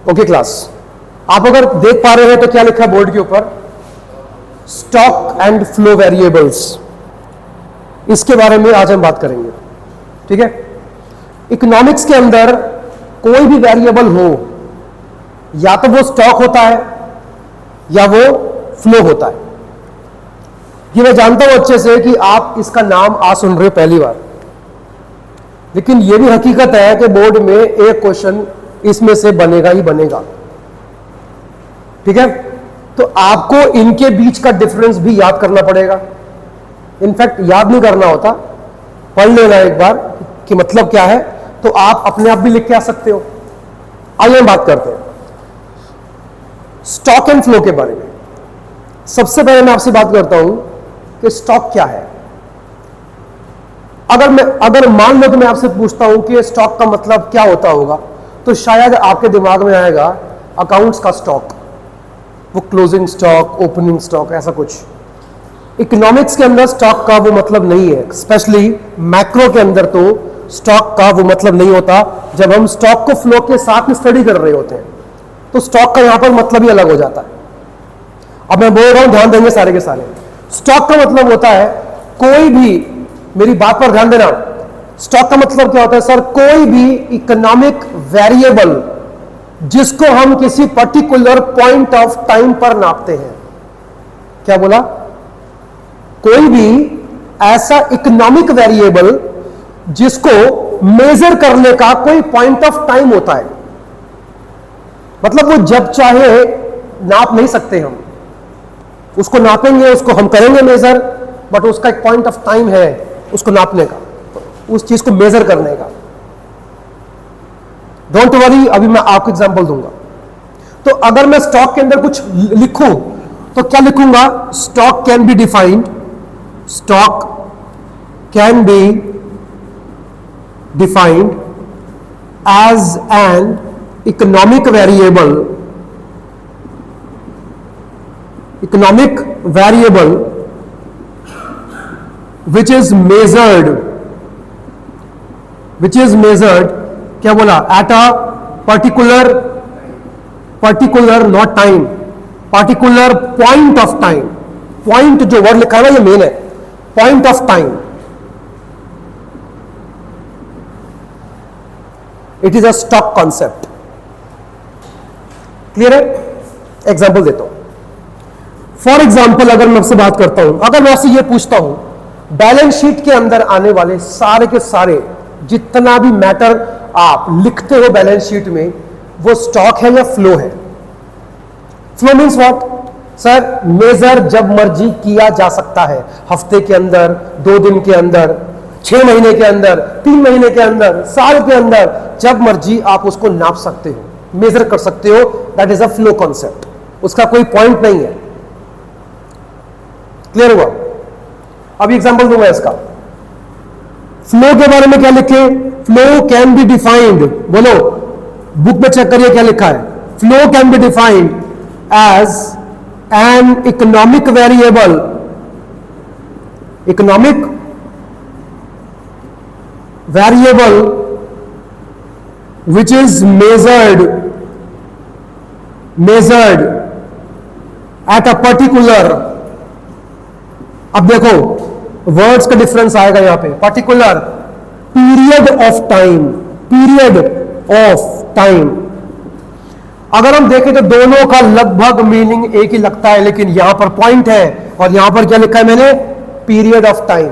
Okay class, आप अगर देख पा रहे हैं तो क्या लिखा है बोर्ड के ऊपर? Stock and flow variables. इसके बारे में आज हम बात करेंगे, ठीक है। इकोनॉमिक्स के अंदर कोई भी वेरिएबल हो, या तो वो स्टॉक होता है या वो फ्लो होता है। ये मैं जानता हूं अच्छे से कि आप इसका नाम आज सुन रहे हो पहली बार, लेकिन ये भी हकीकत है कि बोर्ड में एक क्वेश्चन इसमें से बनेगा ही बनेगा, ठीक है। तो आपको इनके बीच का डिफरेंस भी याद करना पड़ेगा। इनफैक्ट याद नहीं करना होता, पढ़ लेना एक बार कि मतलब क्या है, तो आप अपने आप भी लिख के आ सकते हो। आइए हम बात करते हैं स्टॉक एंड फ्लो के बारे में। सबसे पहले मैं आपसे बात करता हूं कि स्टॉक क्या है। अगर मान लो तो मैं आपसे पूछता हूं कि स्टॉक का मतलब क्या होता होगा, तो शायद आपके दिमाग में आएगा अकाउंट्स का स्टॉक, वो क्लोजिंग स्टॉक, ओपनिंग स्टॉक, ऐसा कुछ। इकोनॉमिक्स के अंदर स्टॉक का वो मतलब नहीं है, स्पेशली मैक्रो के अंदर तो स्टॉक का वो मतलब नहीं होता। जब हम स्टॉक को फ्लो के साथ में स्टडी कर रहे होते हैं तो स्टॉक का यहां पर मतलब ही अलग हो जाता है। अब मैं बोल रहा हूं, ध्यान देंगे सारे के सारे। स्टॉक का मतलब होता है कोई भी, मेरी बात पर ध्यान देना, स्टॉक का मतलब क्या होता है सर? कोई भी इकोनॉमिक वेरिएबल जिसको हम किसी पर्टिकुलर पॉइंट ऑफ टाइम पर नापते हैं। क्या बोला? कोई भी ऐसा इकोनॉमिक वेरिएबल जिसको मेजर करने का कोई पॉइंट ऑफ टाइम होता है, मतलब वो जब चाहे नाप नहीं सकते हम उसको, नापेंगे उसको हम करेंगे मेजर, बट उसका एक पॉइंट ऑफ टाइम है उसको नापने का, उस चीज को मेजर करने का। डोंट वरी, अभी मैं आपको एग्जांपल दूंगा। तो अगर मैं स्टॉक के अंदर कुछ लिखूं तो क्या लिखूंगा? Stock can be defined, stock can be defined as an economic variable, economic variable which is measured, क्या बोला? at a particular not time, particular point of time। point जो वर्ड लिखा है ना, ये मेन है, point of time। it is a stock concept। Clear है? Example देता हूं। फॉर एग्जाम्पल अगर मैं आपसे बात करता हूं, अगर मैं आपसे ये पूछता हूं बैलेंस शीट के अंदर आने वाले सारे के सारे जितना भी मैटर आप लिखते हो बैलेंस शीट में, वो स्टॉक है या फ्लो है? Flow means what sir? Measure जब मर्जी किया जा सकता है, हफ्ते के अंदर, 2 दिन के अंदर, 6 महीने के अंदर, 3 महीने के अंदर, साल के अंदर, जब मर्जी आप उसको नाप सकते हो, मेजर कर सकते हो। That is a flow concept. उसका कोई पॉइंट नहीं है। क्लियर हुआ? अभी एग्जांपल दूंगा इसका। फ्लो के बारे में क्या लिखे? फ्लो कैन बी डिफाइंड, बोलो बुक में चेक करिए क्या लिखा है। Flow can be defined as an economic variable, economic variable which is measured at a particular, अब देखो वर्ड्स का डिफरेंस आएगा यहां पे, particular period of time, period of time. अगर हम देखें तो दोनों का लगभग मीनिंग एक ही लगता है, लेकिन यहां पर पॉइंट है और यहां पर क्या लिखा है मैंने? Period of time.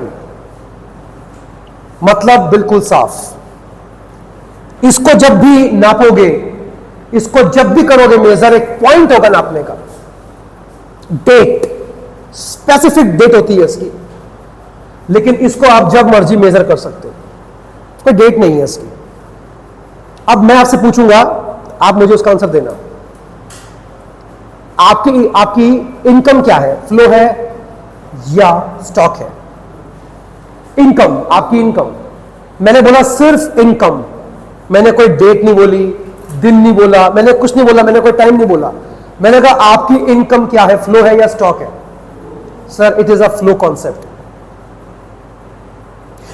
मतलब बिल्कुल साफ। इसको जब भी नापोगे, इसको जब भी करोगे मेजर, एक पॉइंट होगा नापने का, डेट, स्पेसिफिक डेट होती है इसकी, लेकिन इसको आप जब मर्जी मेजर कर सकते हो, कोई डेट नहीं है इसकी। अब मैं आपसे पूछूंगा, आप मुझे उसका आंसर देना। आपकी इनकम क्या है? फ्लो है या स्टॉक है? इनकम, आपकी इनकम। मैंने बोला सिर्फ इनकम, मैंने कोई डेट नहीं बोली, दिन नहीं बोला, मैंने कुछ नहीं बोला, मैंने कोई टाइम नहीं बोला। मैंने कहा आपकी इनकम क्या है? फ्लो है या स्टॉक है? Sir it is a flow concept.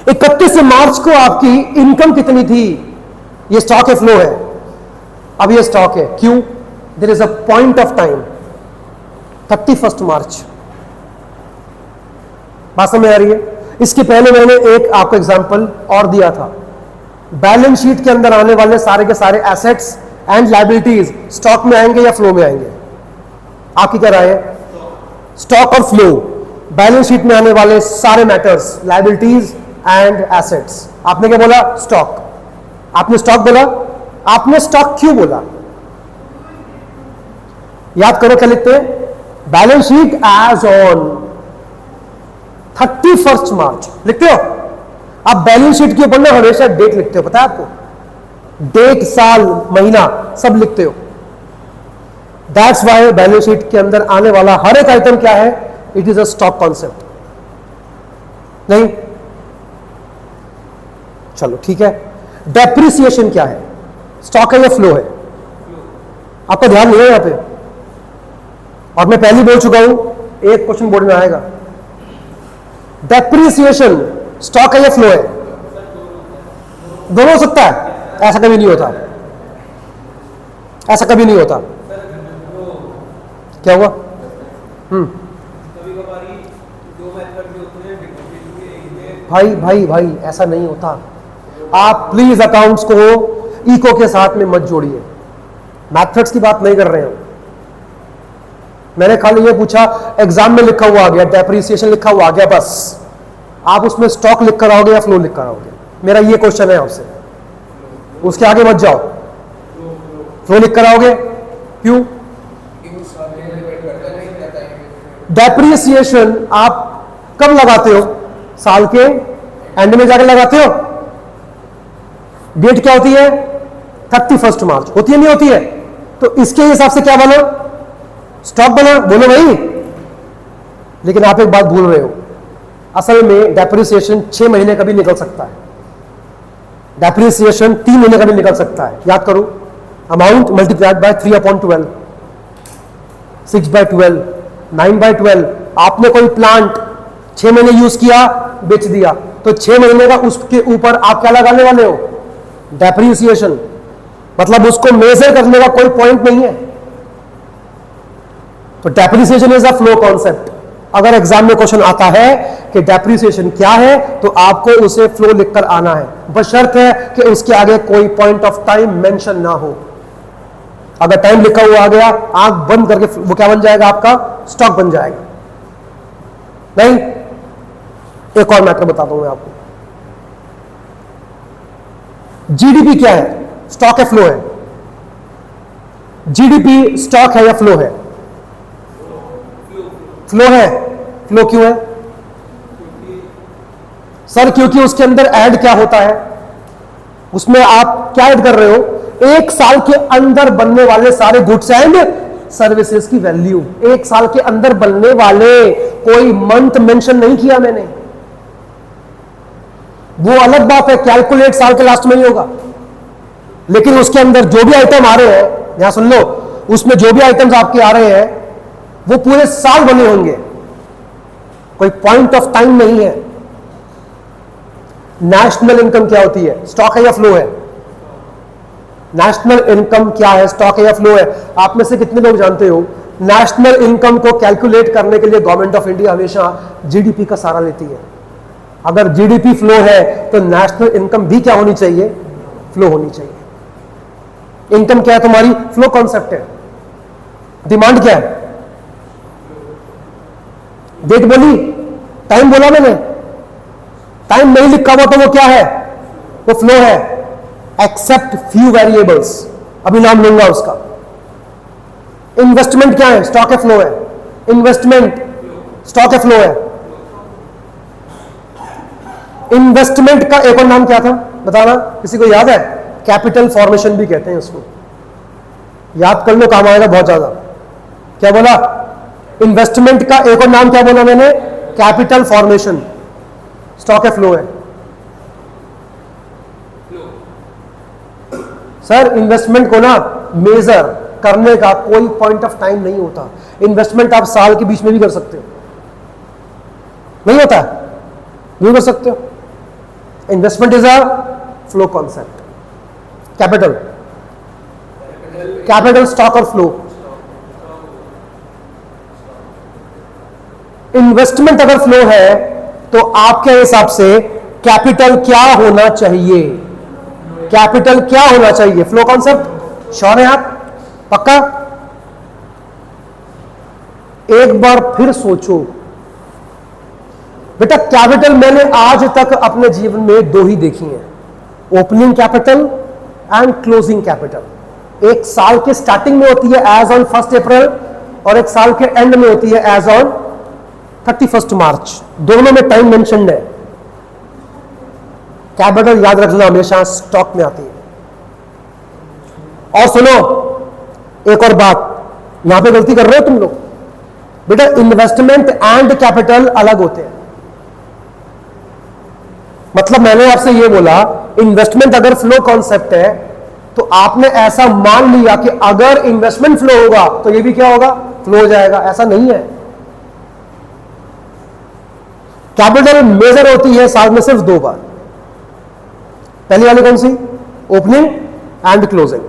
31 मार्च को आपकी इनकम कितनी थी? ये स्टॉक है, फ्लो है? अब ये स्टॉक है, क्यों? There is a point of time 31 March. बात समझ आ रही है? इसके पहले मैंने एक आपको एग्जांपल और दिया था, बैलेंस शीट के अंदर आने वाले सारे के सारे एसेट्स एंड लायबिलिटीज स्टॉक में आएंगे या फ्लो में आएंगे? आपकी क्या राय है? स्टॉक और फ्लो, बैलेंस शीट में आने वाले सारे मैटर्स, लायबिलिटीज एंड एसेट्स। आपने क्या बोला? स्टॉक। आपने स्टॉक बोला? आपने स्टॉक क्यों बोला? याद करो क्या लिखते हैं, बैलेंस शीट एज ऑन 31 मार्च लिखते हो। आप बैलेंस शीट के ऊपर ना हमेशा डेट लिखते हो, पता है आपको? डेट, साल, महीना सब लिखते हो। दैट्स वाई बैलेंस शीट के अंदर आने वाला हर एक आइटम क्या है? It is a stock concept. नहीं? चलो ठीक है। डेप्रिसिएशन क्या है? स्टॉक है या फ्लो है? आपका ध्यान नहीं है यहां पे, और मैं पहले बोल चुका हूं, एक क्वेश्चन बोर्ड में आएगा। डेप्रिसिएशन स्टॉक है या फ्लो है? दोनों हो सकता है, ऐसा कभी नहीं होता, ऐसा कभी नहीं होता। क्या हुआ? भाई भाई भाई ऐसा नहीं होता। आप प्लीज अकाउंट्स को इको के साथ में मत जोड़िए, मैथड्स की बात नहीं कर रहे हैं। मैंने खाली ये पूछा, एग्जाम में लिखा हुआ आ गया, डेप्रिसिएशन लिखा हुआ आ गया, बस आप उसमें स्टॉक लिख कर आओगे या फ्लो लिख कर आओगे? मेरा ये क्वेश्चन है आपसे, उसके आगे मत जाओ। फ्लो लिख कर आओगे? क्यों? डेप्रिसिएशन आप कब लगाते हो? साल के एंड में जाकर लगाते हो। डेट क्या होती है? 31 मार्च होती है, नहीं होती है? तो इसके हिसाब से क्या बना? स्टॉक बना। बोलो भाई। लेकिन आप एक बात भूल रहे हो, असल में डेप्रिसिएशन 6 महीने का भी निकल सकता है, डेप्रिसिएशन 3 महीने का भी निकल सकता है। याद करो, अमाउंट मल्टीप्लाइड बाय 3/12, 6/12, 9/12। आपने कोई प्लांट 6 महीने यूज किया, बेच दिया, तो 6 महीने का उसके ऊपर आप क्या लगाने वाले हो? डेप्रिसिएशन। मतलब उसको मेजर करने का कोई पॉइंट नहीं है। तो depreciation is a flow concept. अगर एग्जाम में क्वेश्चन आता है कि डेप्रिसिएशन क्या है, तो आपको उसे फ्लो लिखकर आना है, बशर्त है कि उसके आगे कोई पॉइंट ऑफ टाइम मेंशन ना हो। अगर टाइम लिखा हुआ आ गया, आंख बंद करके वो क्या बन जाएगा? आपका स्टॉक बन जाएगा। नहीं? एक और मैटर बताता हूं मैं आपको। जीडीपी क्या है? स्टॉक है, फ्लो है? जीडीपी स्टॉक है या फ्लो है? फ्लो है। फ्लो क्यों है सर? क्योंकि उसके अंदर ऐड क्या होता है? उसमें आप क्या ऐड कर रहे हो? एक साल के अंदर बनने वाले सारे गुड्स एंड सर्विसेज की वैल्यू। एक साल के अंदर बनने वाले, कोई मंथ मेंशन नहीं किया मैंने। वो अलग बात है, कैलकुलेट साल के लास्ट में ही होगा, लेकिन उसके अंदर जो भी आइटम आ रहे हैं, यहां सुन लो, उसमें जो भी आइटम्स आपके आ रहे हैं वो पूरे साल बने होंगे, कोई पॉइंट ऑफ टाइम नहीं है। नेशनल इनकम क्या होती है? स्टॉक है या फ्लो है? नेशनल इनकम क्या है? स्टॉक है या फ्लो है? आप में से कितने लोग जानते हो नेशनल इनकम को कैलकुलेट करने के लिए गवर्नमेंट ऑफ इंडिया हमेशा जीडीपी का सहारा लेती है। अगर जीडीपी फ्लो है तो नेशनल इनकम भी क्या होनी चाहिए? फ्लो होनी चाहिए। इनकम क्या है तुम्हारी? फ्लो कॉन्सेप्ट है। डिमांड क्या है? डेट बोली, टाइम बोला मैंने, टाइम नहीं लिखा हुआ तो वो क्या है? वो फ्लो है। एक्सेप्ट फ्यू वेरिएबल्स, अभी नाम लूंगा उसका। इन्वेस्टमेंट क्या है? स्टॉक है, फ्लो है? इन्वेस्टमेंट स्टॉक है, फ्लो है? इन्वेस्टमेंट का एक और नाम क्या था बताना, किसी को याद है? कैपिटल फॉर्मेशन भी कहते हैं उसको। याद कर लो, काम आएगा बहुत ज्यादा। क्या बोला? इन्वेस्टमेंट का एक और नाम क्या बोला मैंने? Capital formation. स्टॉक है, फ्लो है? सर इन्वेस्टमेंट को ना मेजर करने का कोई पॉइंट ऑफ टाइम नहीं होता। इन्वेस्टमेंट आप साल के बीच में भी कर सकते हो, नहीं होता है? नहीं कर सकते हो। Investment is a flow concept. Capital capital, stock और फ्लो। इन्वेस्टमेंट अगर फ्लो है तो आपके हिसाब से कैपिटल क्या होना चाहिए? कैपिटल क्या होना चाहिए? फ्लो कॉन्सेप्ट श्योर है आप? पक्का? एक बार फिर सोचो बेटा, कैपिटल मैंने आज तक अपने जीवन में दो ही देखी हैं, opening capital and closing capital. एक साल के स्टार्टिंग में होती है एज ऑन 1 अप्रैल और एक साल के एंड में होती है एज ऑन 31 मार्च। दोनों में टाइम मेंशन्ड है। कैपिटल याद रखना हमेशा स्टॉक में आती है। और सुनो एक और बात, यहां पे गलती कर रहे हो तुम लोग बेटा, इन्वेस्टमेंट एंड कैपिटल अलग होते हैं। मतलब मैंने आपसे यह बोला, इन्वेस्टमेंट अगर फ्लो कॉन्सेप्ट है तो आपने ऐसा मान लिया कि अगर इन्वेस्टमेंट फ्लो होगा तो ये भी क्या होगा? फ्लो हो जाएगा। ऐसा नहीं है। कैपिटल मेजर होती है साल में सिर्फ 2 बार। पहली वाली कौन सी? Opening and closing.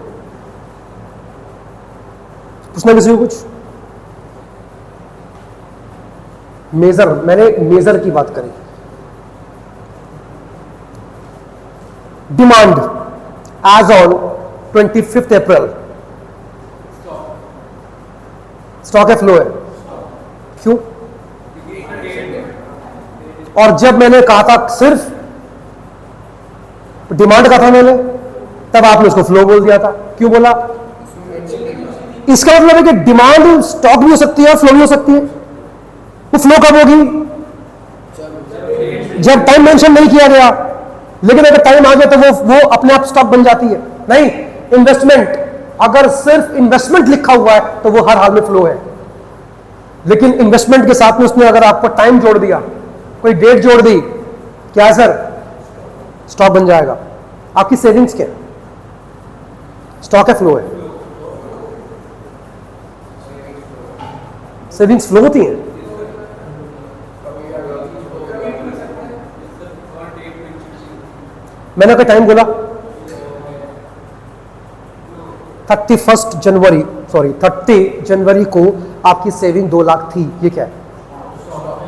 पूछना किसी को कुछ? मेजर, मैंने मेजर की बात करी। Demand as on 25 April stock है, फ्लो है? क्यों? और जब मैंने कहा था सिर्फ डिमांड का था मैंने, तब आपने उसको फ्लो बोल दिया था। क्यों बोला? इसका मतलब है कि डिमांड स्टॉक भी हो सकती है, फ्लो भी हो सकती है। वो फ्लो कब होगी? जब टाइम मेंशन नहीं किया गया। लेकिन अगर टाइम आ गया तो वो अपने आप स्टॉक बन जाती है। नहीं, इन्वेस्टमेंट अगर सिर्फ इन्वेस्टमेंट लिखा हुआ है तो वो हर हाल में फ्लो है। लेकिन इन्वेस्टमेंट के साथ में उसने अगर आपको टाइम जोड़ दिया, कोई डेट जोड़ दी, क्या है सर? स्टॉक बन जाएगा। आपकी सेविंग्स क्या है? स्टॉक है, फ्लो है? सेविंग्स फ्लो होती हैं। मैंने कोई टाइम बोला 30 जनवरी को आपकी सेविंग 2 लाख थी। ये क्या है?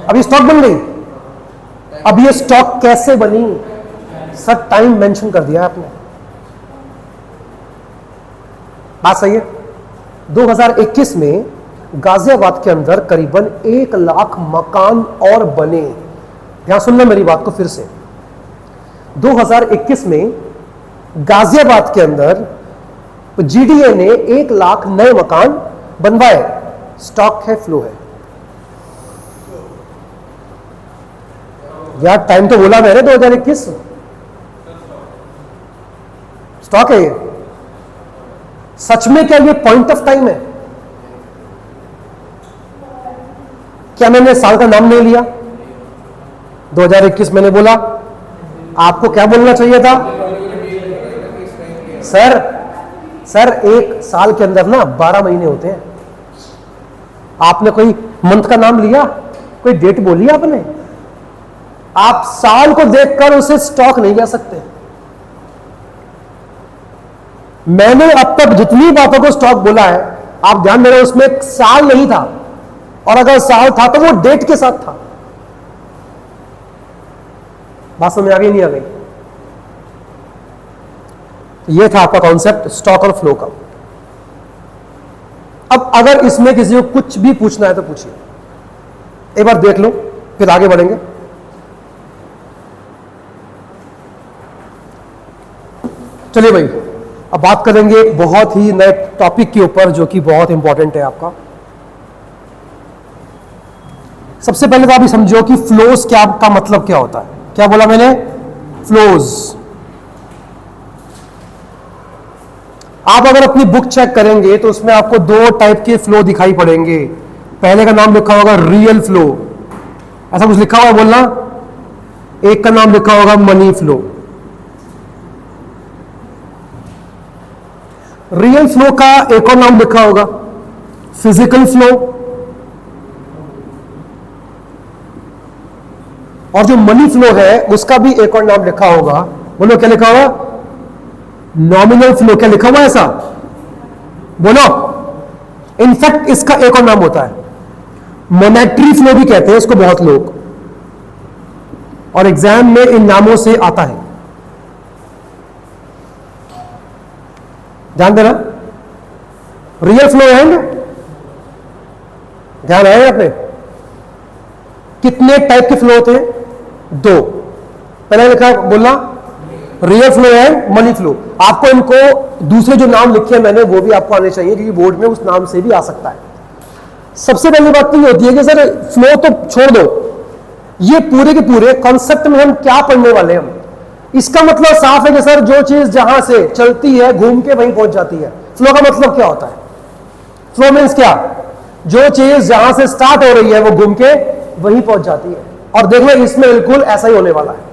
अभी स्टॉक बन गई। अब ये स्टॉक कैसे बनी? सर टाइम मेंशन कर दिया आपने। बात सही है। 2021 में गाजियाबाद के अंदर करीबन 1 लाख मकान और बने। ध्यान सुनना मेरी बात को फिर से। 2021 में गाजियाबाद के अंदर जीडीए ने 1 लाख नए मकान बनवाए। स्टॉक है, फ्लो है? यार टाइम तो बोला मैंने 2021। स्टॉक है ये? सच में क्या ये पॉइंट ऑफ टाइम है? क्या मैंने साल का नाम नहीं लिया? 2021 मैंने बोला। आपको क्या बोलना चाहिए था? सर एक साल के अंदर ना 12 महीने होते हैं। आपने कोई मंथ का नाम लिया? कोई डेट बोली आपने? आप साल को देखकर उसे स्टॉक नहीं कह सकते। मैंने अब तक जितनी बातों को स्टॉक बोला है, आप ध्यान दे रहे हो, उसमें एक साल नहीं था। और अगर साल था तो वो डेट के साथ था। बात समझ आ गई नहीं आ गई? ये था आपका कॉन्सेप्ट स्टॉक और फ्लो का। अब अगर इसमें किसी को कुछ भी पूछना है तो पूछिए। एक बार देख लो फिर आगे बढ़ेंगे। चलिए भाई, अब बात करेंगे बहुत ही नए टॉपिक के ऊपर जो कि बहुत इंपॉर्टेंट है आपका। सबसे पहले तो आप ये समझो कि फ्लोज क्या का मतलब क्या होता है। क्या बोला मैंने? फ्लोज। आप अगर अपनी बुक चेक करेंगे तो उसमें आपको 2 टाइप के फ्लो दिखाई पड़ेंगे। पहले का नाम लिखा होगा रियल फ्लो, ऐसा कुछ लिखा हुआ बोलना। एक का नाम लिखा होगा मनी फ्लो। रियल फ्लो का एक और नाम लिखा होगा फिजिकल फ्लो। और जो मनी फ्लो है उसका भी एक और नाम लिखा होगा। बोलो क्या लिखा होगा? Nominal flow. क्या लिखा हुआ है ऐसा? बोलो। इनफैक्ट इसका एक और नाम होता है, मॉनेटरी फ्लो भी कहते हैं इसको बहुत लोग, और एग्जाम में इन नामों से आता है, ध्यान देना। रियल फ्लो एंड, ध्यान आया आपने? कितने टाइप के फ्लो होते हैं? दो। पहले लिखा बोलना, real flow and money flow. आपको इनको दूसरे जो नाम लिखे हैं मैंने वो भी आपको आने चाहिए, क्योंकि बोर्ड में उस नाम से भी आ सकता है। सबसे पहली बात तो ये होती है कि सर फ्लो तो छोड़ दो, ये पूरे के पूरे कॉन्सेप्ट में हम क्या पढ़ने वाले हैं? हम इसका मतलब साफ है कि सर जो चीज जहां से चलती है घूम के वहीं पहुंच जाती है। फ्लो का मतलब क्या होता है? फ्लो मीन्स क्या? जो चीज जहां से स्टार्ट हो रही है वो घूम के वहीं पहुंच जाती है। और देखो इसमें बिल्कुल ऐसा ही होने वाला है।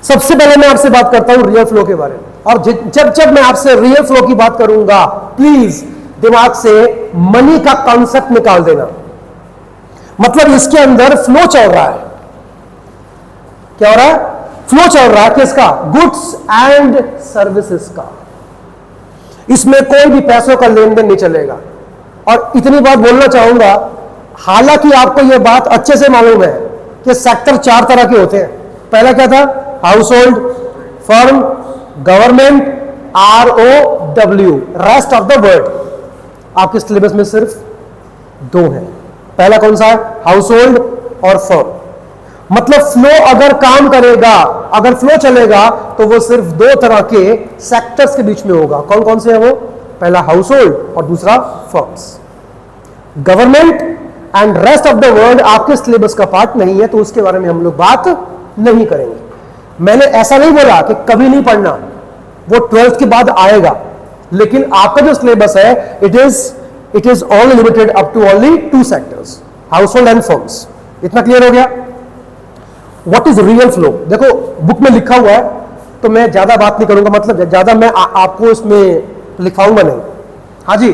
सबसे पहले मैं आपसे बात करता हूं रियल फ्लो के बारे में, और जब जब मैं आपसे रियल फ्लो की बात करूंगा प्लीज दिमाग से मनी का कॉन्सेप्ट निकाल देना। मतलब इसके अंदर फ्लो चल रहा है। क्या हो रहा है? फ्लो चल रहा है किसका? गुड्स एंड सर्विसेज का। इसमें कोई भी पैसों का लेन देन नहीं चलेगा। और इतनी बात बोलना चाहूंगा, हालांकि आपको यह बात अच्छे से मालूम है कि सेक्टर 4 तरह के होते हैं। पहला क्या था? House hold, firm, government, ROW, rest of the world. आपके सिलेबस में सिर्फ 2 है। पहला कौन सा है? हाउस होल्ड और फर्म। मतलब फ्लो अगर काम करेगा, अगर फ्लो चलेगा तो वो सिर्फ 2 तरह के सेक्टर्स के बीच में होगा। कौन कौन से हैं वो? पहला हाउस होल्ड और दूसरा firms. Government and rest of the world आपके सिलेबस का पार्ट नहीं है, तो उसके बारे में हम लोग बात नहीं करेंगे। मैंने ऐसा नहीं बोला कि कभी नहीं पढ़ना, वो 12th के बाद आएगा, लेकिन आपका जो सिलेबस है it is only limited up to only 2 sectors, household and firms. इतना क्लियर हो गया? What is real flow? देखो बुक में लिखा हुआ है तो मैं ज्यादा बात नहीं करूंगा, मतलब ज्यादा मैं आपको इसमें लिखाऊंगा नहीं। हाँ जी,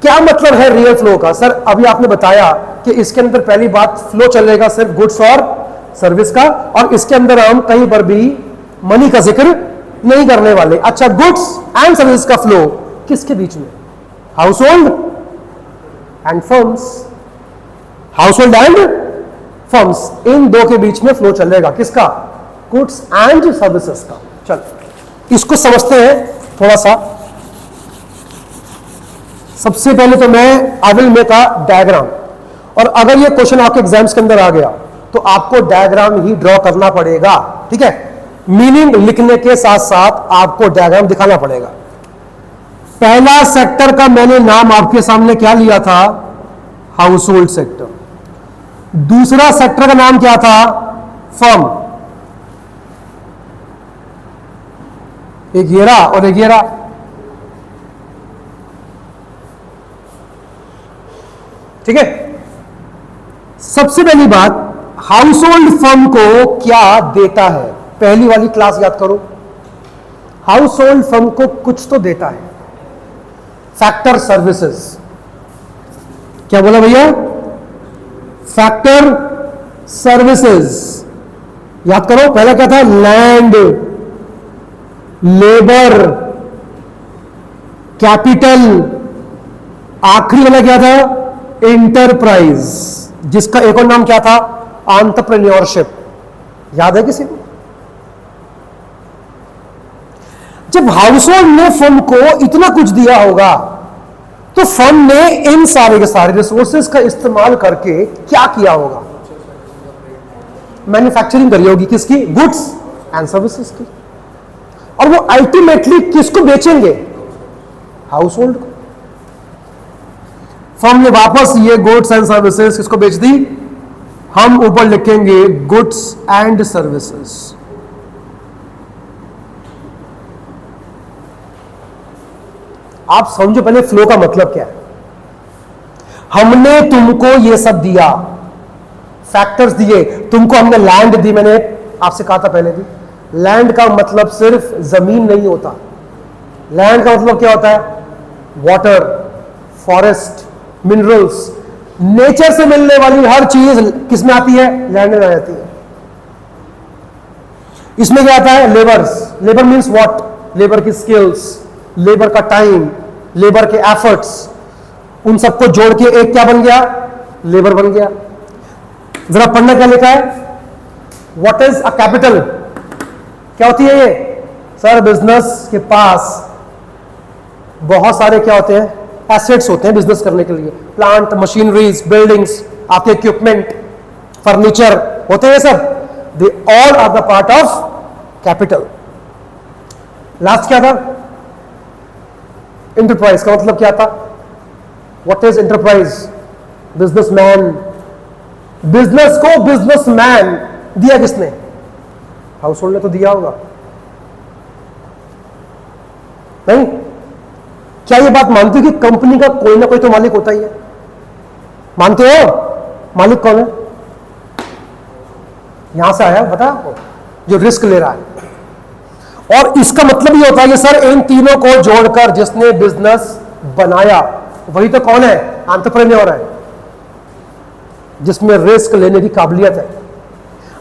क्या मतलब है रियल फ्लो का? सर अभी आपने बताया कि इसके अंदर पहली बात फ्लो चलेगा सिर्फ गुड्स और सर्विस का, और इसके अंदर हम कहीं पर भी मनी का जिक्र नहीं करने वाले। अच्छा, गुड्स एंड सर्विस का फ्लो किसके बीच में? Household and firms. Household and firms, इन 2 के बीच में फ्लो चलेगा। किसका? गुड्स एंड सर्विसेज का। चल इसको समझते हैं थोड़ा सा। सबसे पहले तो मैं I will make a diagram, और अगर ये क्वेश्चन आपके एग्जाम्स के अंदर आ गया तो आपको डायग्राम ही ड्रॉ करना पड़ेगा, ठीक है? मीनिंग लिखने के साथ साथ आपको डायग्राम दिखाना पड़ेगा। पहला सेक्टर का मैंने नाम आपके सामने क्या लिया था? House hold sector. दूसरा सेक्टर का नाम क्या था? फर्म। एक ये रहा और एक ये रहा। ठीक है? सबसे पहली बात, हाउस होल्ड फर्म को क्या देता है? पहली वाली क्लास याद करो। हाउस होल्ड फर्म को कुछ तो देता है, फैक्टर सर्विसेज। क्या बोला भैया? Factor services. याद करो, पहला क्या था? Land, labour, capital. आखिरी वाला क्या था? इंटरप्राइज, जिसका एक और नाम क्या था? एंटरप्रेन्योरशिप। याद है किसी को? जब हाउस होल्ड ने फर्म को इतना कुछ दिया होगा तो फर्म ने इन सारे के सारे रिसोर्सेज का इस्तेमाल करके क्या किया होगा? मैन्युफैक्चरिंग करी होगी। किसकी? गुड्स एंड सर्विसेज की। और वो अल्टीमेटली किसको बेचेंगे? हाउस होल्ड को। फर्म ने वापस ये गुड्स एंड सर्विसेज किसको बेच दी? हम ऊपर लिखेंगे गुड्स एंड सर्विसेज। आप समझो पहले फ्लो का मतलब क्या है। हमने तुमको ये सब दिया, फैक्टर्स दिए तुमको, हमने लैंड दी। मैंने आपसे कहा था पहले भी, लैंड का मतलब सिर्फ जमीन नहीं होता। लैंड का मतलब क्या होता है? वाटर, फॉरेस्ट, मिनरल्स, नेचर से मिलने वाली हर चीज किस में आती है? लैंड में आ जाती है। इसमें क्या आता है? Labours. Labour means what? Labour की स्किल्स, लेबर का टाइम, लेबर के एफर्ट्स, उन सबको जोड़ के एक क्या बन गया? लेबर बन गया। जरा पढ़ना क्या लिखा है? What is a capital? क्या होती है ये? सर बिजनेस के पास बहुत सारे क्या होते हैं? एसेट्स होते हैं बिजनेस करने के लिए, प्लांट, मशीनरीज, बिल्डिंग्स, आपके इक्विपमेंट, फर्नीचर होते हैं सब, they all are the part of capital. Last क्या था? इंटरप्राइज का मतलब क्या था? What is enterprise? Businessman. Business को बिजनेसमैन दिया किसने? हाउस होल्ड ने तो दिया होगा, नहीं? क्या ये बात मानते हो कि कंपनी का कोई ना कोई तो मालिक होता ही है? मानते हो? मालिक कौन है? यहां से आया बता आपको, जो रिस्क ले रहा है। और इसका मतलब ये होता है कि सर इन तीनों को जोड़कर जिसने बिजनेस बनाया वही तो कौन है? एंटरप्रेन्योर है, जिसमें रिस्क लेने की काबिलियत है।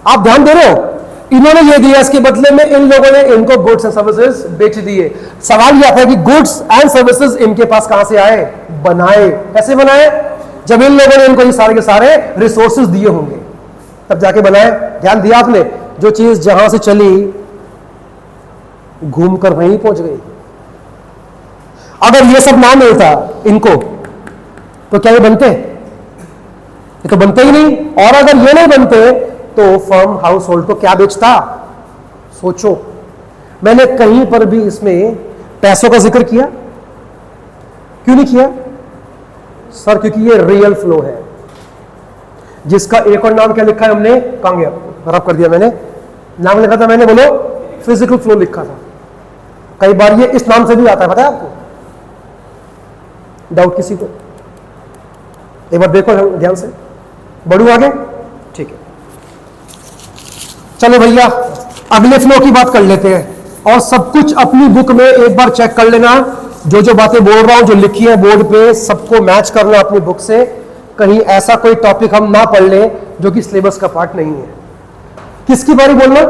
आप ध्यान दे रहे हो? इन्होंने ये दिया, इसके बदले में इन लोगों ने इनको गुड्स एंड सर्विसेज बेच दिए। सवाल यह आता है कि गुड्स एंड सर्विसेज इनके पास कहां से आए? बनाए। कैसे बनाए? जब इन लोगों ने इनको ये सारे के सारे रिसोर्सेज दिए होंगे तब जाके बनाए। ध्यान दिया आपने? जो चीज जहां से चली घूमकर वहीं पहुंच गई। अगर ये सब ना मिलता इनको तो क्या ये बनते? ये तो बनते ही नहीं। और अगर ये नहीं बनते तो फर्म हाउस होल्ड को क्या बेचता? सोचो। मैंने कहीं पर भी इसमें पैसों का जिक्र किया? क्यों नहीं किया? सर क्योंकि ये रियल फ्लो है, जिसका एक और नाम क्या लिखा है हमने? कहां गया? खराब कर दिया मैंने। नाम लिखा था मैंने, बोलो। फिजिकल फ्लो लिखा था। कई बार ये इस नाम से भी आता है, पता है आपको? डाउट किसी को? एक बार देखो ध्यान से। बढ़ू आगे? ठीक है, चलो भैया अगले फ्लो की बात कर लेते हैं। और सब कुछ अपनी बुक में एक बार चेक कर लेना, जो जो बातें बोल रहा हूं, जो लिखी है बोर्ड पे, सबको मैच करना अपनी बुक से। कहीं ऐसा कोई टॉपिक हम ना पढ़ लें जो कि सिलेबस का पार्ट नहीं है। किसकी बारे बोलना?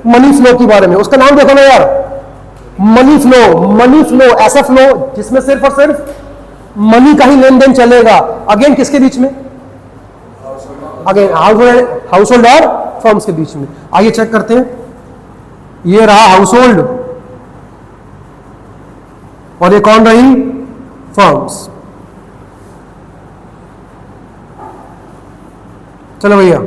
मनी फ्लो के बारे में। उसका नाम देखो ना यार, मनी फ्लो। मनी फ्लो ऐसा फ्लो जिसमें सिर्फ और सिर्फ मनी का ही लेन देन चलेगा। अगेन किसके बीच में? अगेन हाउस होल्ड और फर्म्स के बीच में। आइए चेक करते हैं। ये रहा हाउस होल्ड और ये कौन रही? फर्म्स। चलो भैया,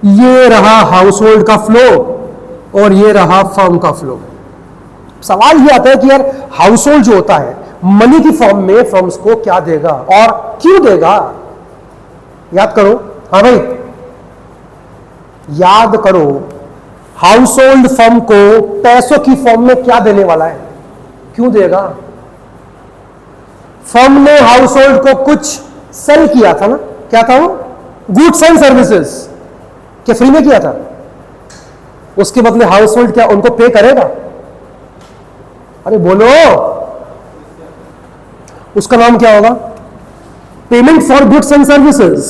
ये रहा हाउस होल्ड का फ्लो और ये रहा फर्म का फ्लो। सवाल ये आता है कि यार हाउस होल्ड जो होता है मनी की फॉर्म में फर्म्स को क्या देगा और क्यों देगा? याद करो। हाँ भाई, याद करो। हाउस होल्ड फर्म को पैसों की फॉर्म में क्या देने वाला है? क्यों देगा? फर्म ने हाउस होल्ड को कुछ सेल किया था ना? क्या था वो? Goods and services. क्या फ्री में किया था? उसके बदले हाउस होल्ड क्या उनको पे करेगा? अरे बोलो, उसका नाम क्या होगा? Payment for goods and services.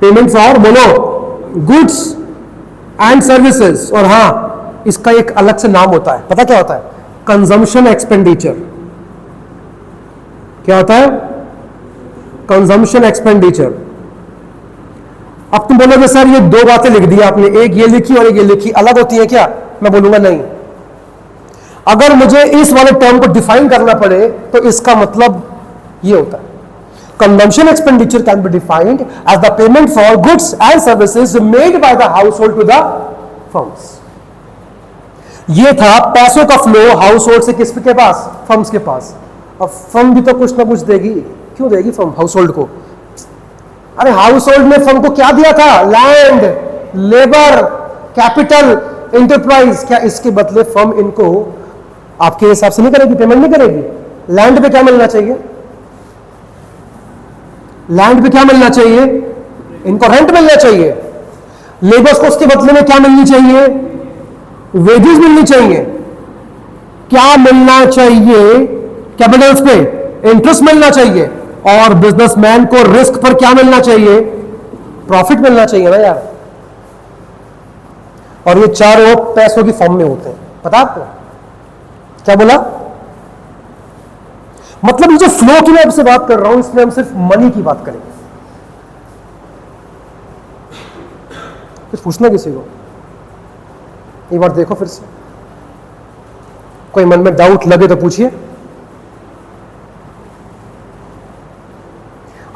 Payment for, बोलो, गुड्स एंड सर्विसेज। और हां, इसका एक अलग से नाम होता है, पता क्या होता है? Consumption expenditure. क्या होता है? Consumption expenditure. अब तुम बोलोगे सर ये दो बातें लिख दी आपने, एक ये लिखी और एक ये लिखी, अलग होती है क्या? मैं बोलूंगा नहीं। अगर मुझे इस वाले टर्म को डिफाइन करना पड़े तो इसका मतलब ये होता है, consumption expenditure can be defined as the payment for goods and services made by the household to the firms. ये था पैसों का फ्लो हाउस होल्ड से किसके पास? फर्म्स के पास। अब फर्म भी तो कुछ ना कुछ देगी। क्यों देगी फर्म हाउस होल्ड को? अरे हाउस होल्ड ने फर्म को क्या दिया था? Land, labour, capital, enterprise. क्या इसके बदले फर्म इनको आपके हिसाब से नहीं करेगी, पेमेंट नहीं करेगी? लैंड पे क्या मिलना चाहिए? लैंड पे क्या मिलना चाहिए? इनको रेंट मिलना चाहिए। लेबर्स को उसके बदले में क्या मिलनी चाहिए? वेजेस मिलनी चाहिए। क्या मिलना चाहिए? कैपिटल्स पे इंटरेस्ट मिलना चाहिए। और बिजनेसमैन को रिस्क पर क्या मिलना चाहिए? प्रॉफिट मिलना चाहिए ना यार। और ये चारों पैसों की फॉर्म में होते हैं। पता आपको क्या बोला? मतलब ये जो फ्लो की मैं आपसे बात कर रहा हूं, इसमें हम सिर्फ मनी की बात करेंगे। कुछ पूछना किसी को? एक बार देखो फिर से, कोई मन में डाउट लगे तो पूछिए।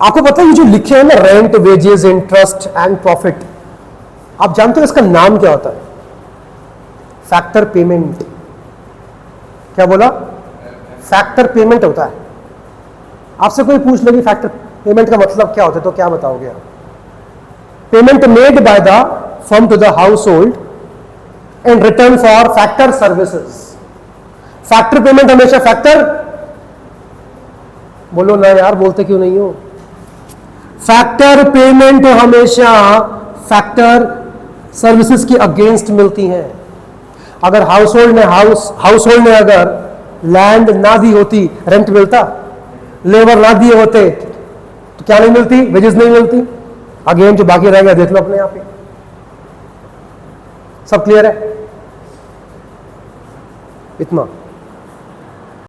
आपको पता है ये जो लिखे हैं ना, rent, wages, interest and profit, आप जानते हो इसका नाम क्या होता है? Factor payment. क्या बोला? फैक्टर पेमेंट होता है। आपसे कोई पूछ ले कि फैक्टर पेमेंट का मतलब क्या होता है, तो क्या बताओगे आप? Payment made by the firm to the household in return for factor services. Factor payment हमेशा फैक्टर, बोलो ना यार, बोलते क्यों नहीं हो? फैक्टर पेमेंट हमेशा फैक्टर सर्विसेज के अगेंस्ट मिलती हैं। अगर हाउस होल्ड ने अगर लैंड ना दी होती, रेंट मिलता? लेबर ना दिए होते तो क्या नहीं मिलती? वेजेस नहीं मिलती। अगेन जो बाकी रह गया देख लो अपने आप ही। सब क्लियर है? इतना